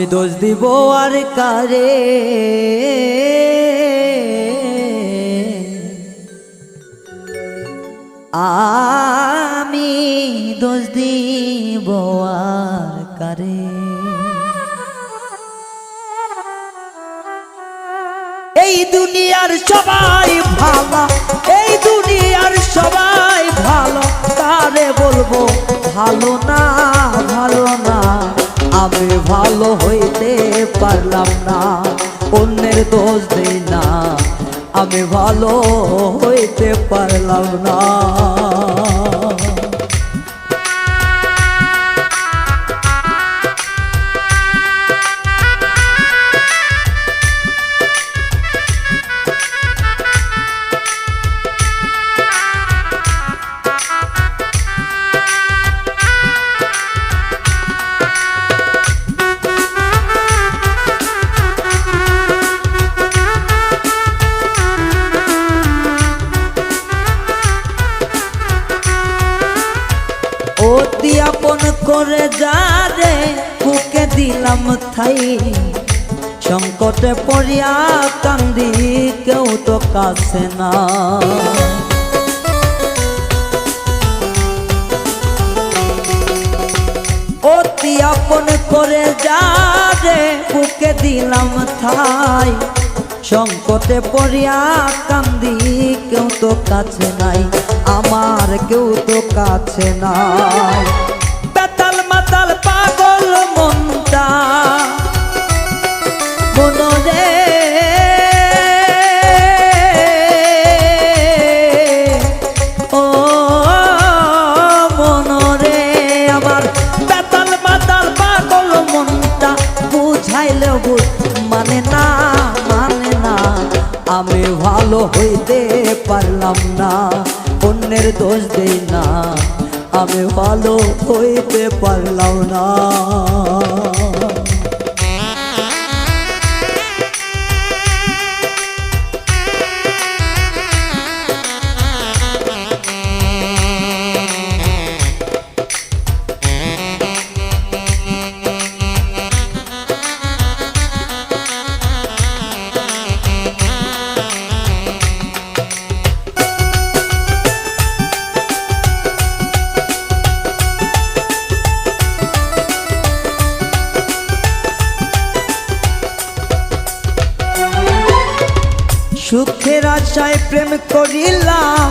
আমি দোষ দিব আর কারে, আমি দোষ দিব আর কারে। এই দুনিয়ার সবাই ভালো, এই দুনিয়ার সবাই ভালো, কারে বলবো ভালো না, ভালো না। আমি ভালো হইতে পারলাম না, অন্যের দোষ দেই না, আমি ভালো হইতে পারলাম না। অতি আপন করে যা রে বুকে দিলাম থাই, সংকটে পড়িয়া কান্দি কেউ তো কাছে না। অতি আপন করে যা রে বুকে দিলাম থাই, সংকটে পড়িয়া কান্দি কেউ তো কাছে নাই, আমার কেউ তো কাছে নাই। বেতাল মাতাল পাগল মনটা মনরে, ও মনরে আমার, বেতাল মাতাল পাগল মনটা বুঝাইলে বুঝ মানে না, মানে না। আমি ভালো হইতে পারলাম না, অন্যের দোষ দেই না, আমি ভালো হইতে পারলাম না। সুখের আশায় প্রেম করিলাম,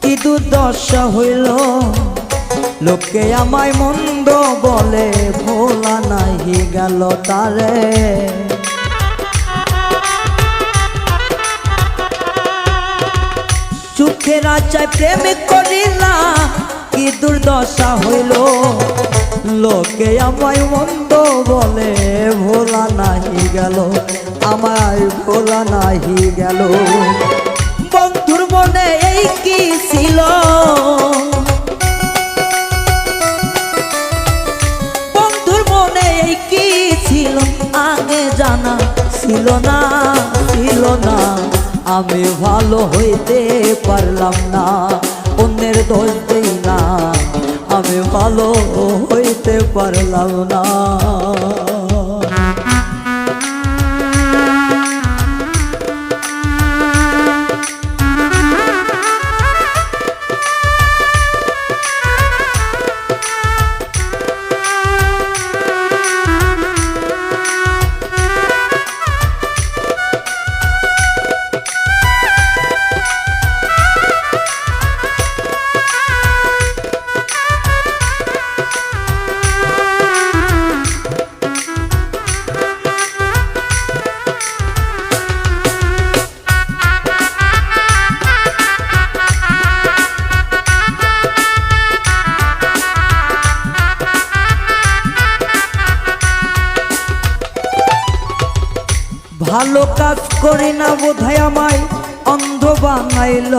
কি দুর্দশা হইল, লোকে আমায় মন্দ বলে, ভোলা নাহি গেল তারে। সুখের আশায় প্রেম করিলাম, কি দুর্দশা হইল, লোকে আমায় মন্দ বলে, ভোলা নাহি গেল, আমায় ভোলা নাহি গেল। বন্ধুর মনে এই কি ছিল, বন্ধুর মনে এই কি ছিল, আগে জানা ছিল না, ছিল না। আমি ভালো হইতে পারলাম না, অন্যের দোষ দেই না, আমি ভালো হইতে পারলাম না। ভালো কাজ করি না বোধহয় আমায় অন্ধ বানাইল,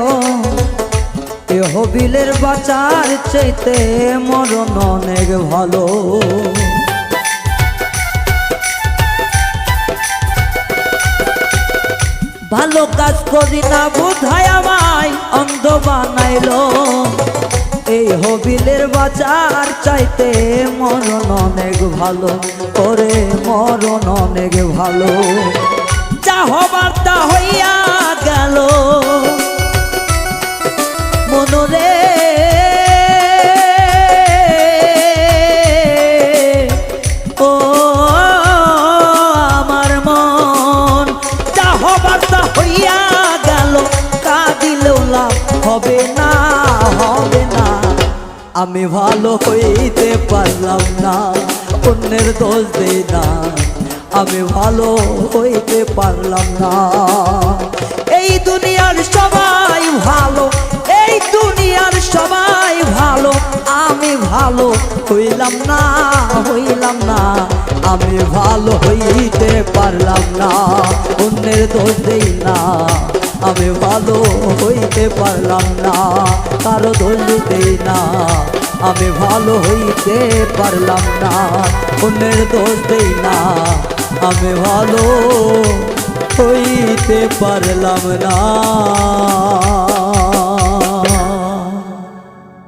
তহবিলের বাঁচার চাইতে মরণ অনেক ভালো। ভালো কাজ করি না বোধহয় আমায় অন্ধ বানাইল, এই হবিলের বাজার চাইতে মরণ অনেক ভালো, ওরে মরণ অনেক ভালো। যা হবার তা হইয়া গেল মনরে, ও আমার মন। যা হবার তা হইয়া গেল, কাঁদিলেও লাভ হবে না, হবে না। আমি ভালো হইতে পারলাম না, অন্যের দোষ দেই না, আমি ভালো হইতে পারলাম না। এই দুনিয়ার সবাই ভালো, এই দুনিয়ার সবাই ভালো, আমি ভালো হইলাম না, হইলাম না। আমি ভালো হইতে পারলাম না, অন্যের দোষ দেই না, আমি ভালো হইতে পারলাম না, কারো দোষ দেই না। আমি ভালো হইতে পারলাম না, অন্যের দোষ দেই না, আমি ভালো হইতে পারলাম না।